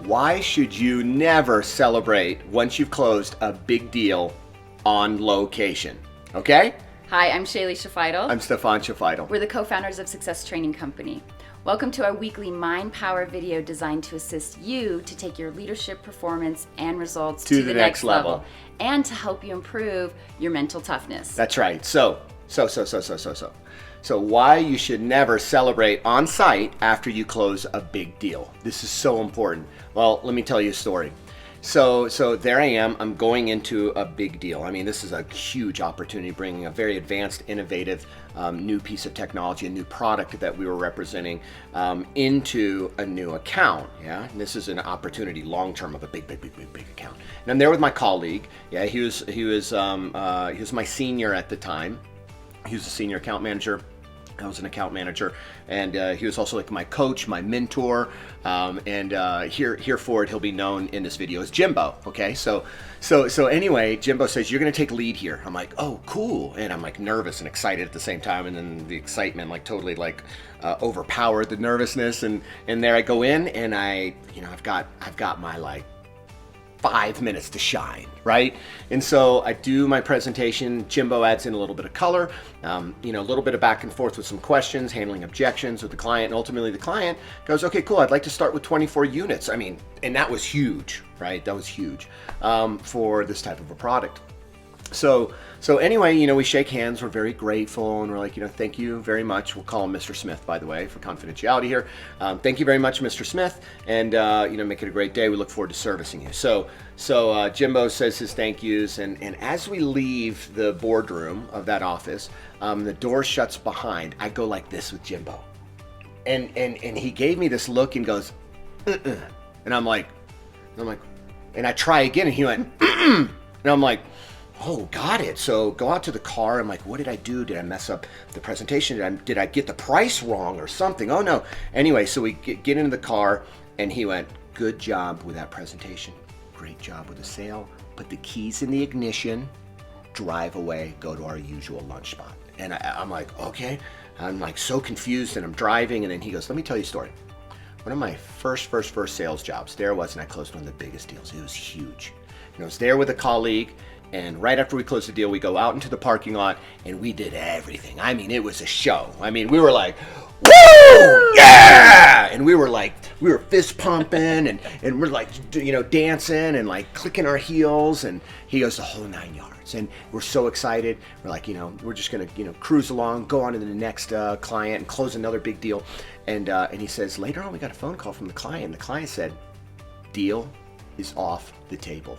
why should you never celebrate once you've closed a big deal on location? Okay? Hi, I'm Shaylee Shafidal. I'm Stefan Shafidal. We're the co-founders of Success Training Company. Welcome to our weekly Mindpower video designed to assist you to take your leadership performance and results to the next level and to help you improve your mental toughness. That's right. So why you should never celebrate on site after you close a big deal. This is so important. Well, let me tell you a story. So there I am. I'm going into a big deal. I mean, this is a huge opportunity, bringing a very advanced, innovative, new piece of technology, a new product that we were representing into a new account. Yeah, and this is an opportunity, long term, of a big account. And I'm there with my colleague. Yeah, he was my senior at the time. He was a senior account manager. I was an account manager, and he was also like my coach, my mentor, and here forward he'll be known in this video as Jimbo. Okay, so anyway, Jimbo says, you're gonna take lead here. I'm like, oh, cool, and I'm like nervous and excited at the same time, and then the excitement like totally like overpowered the nervousness, and there I go in, and I've got my like 5 minutes to shine, right? And so I do my presentation. Jimbo adds in a little bit of color, a little bit of back and forth with some questions, handling objections with the client, and ultimately the client goes, okay, cool, I'd like to start with 24 units. I mean, and that was huge, right? That was huge for this type of a product. So anyway, we shake hands, we're very grateful, and we're like, thank you very much. We'll call him Mr. Smith, by the way, for confidentiality here. Thank you very much, Mr. Smith, and make it a great day. We look forward to servicing you. So Jimbo says his thank yous, and as we leave the boardroom of that office, the door shuts behind. I go like this with Jimbo, and he gave me this look and goes, and I'm like, and I try again, and he went, and I'm like, oh, got it. So go out to the car. I'm like, what did I do? Did I mess up the presentation? Did I get the price wrong or something? Oh no. Anyway, so we get into the car, and he went, good job with that presentation. Great job with the sale. Put the keys in the ignition, drive away, go to our usual lunch spot. And I'm like, okay. I'm like so confused, and I'm driving, and then he goes, let me tell you a story. One of my first sales jobs, there I was, and I closed one of the biggest deals. It was huge. And I was there with a colleague, and right after we closed the deal, we go out into the parking lot, and we did everything. I mean, it was a show. I mean, we were like, woo, yeah! And we were fist pumping, and we're like, dancing and like clicking our heels, and he goes the whole 9 yards. And we're so excited. We're like, we're just gonna, cruise along, go on to the next client and close another big deal. And he says, later on, we got a phone call from the client. The client said, deal is off the table.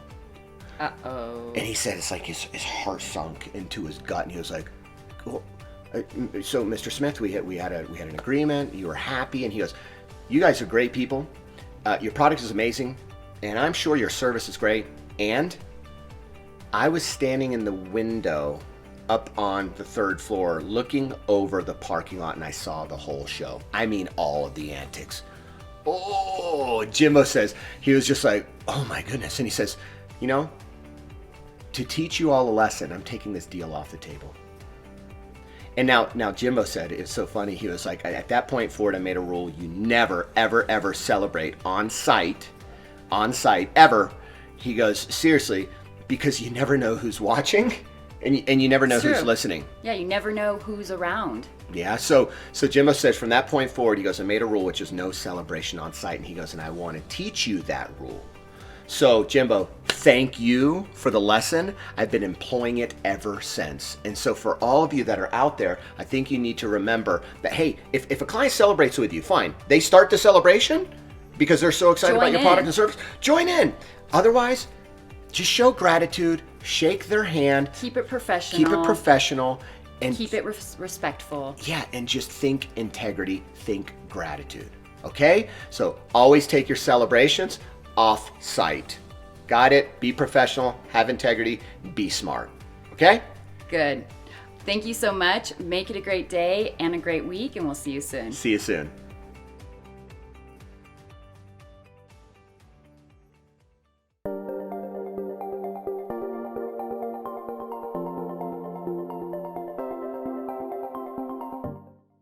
Uh-oh. And he said it's like his heart sunk into his gut, and he was like, well, so Mr. Smith, we had an agreement, you were happy, and he goes, you guys are great people, your product is amazing, and I'm sure your service is great, and I was standing in the window up on the 3rd floor looking over the parking lot, and I saw the whole show. I mean, all of the antics. Oh, Jimbo says, he was just like, oh my goodness. And he says, to teach you all a lesson, I'm taking this deal off the table. And now Jimbo said, it's so funny, he was like, at that point forward, I made a rule, you never, ever celebrate on site, ever. He goes, seriously, because you never know who's watching, and you never know who's listening. Yeah, you never know who's around. Yeah, so Jimbo says, from that point forward, he goes, I made a rule, which is no celebration on site, and he goes, and I want to teach you that rule. So Jimbo, thank you for the lesson. I've been employing it ever since. And so for all of you that are out there, I think you need to remember that, hey, if a client celebrates with you, fine. They start the celebration because they're so excited about your product and service. Join in. Otherwise, just show gratitude, shake their hand. Keep it professional. And keep it respectful. Yeah, and just think integrity, think gratitude. Okay? So always take your celebrations off site. Got it? Be professional, have integrity, be smart. Okay? Good. Thank you so much. Make it a great day and a great week, and we'll see you soon. See you soon.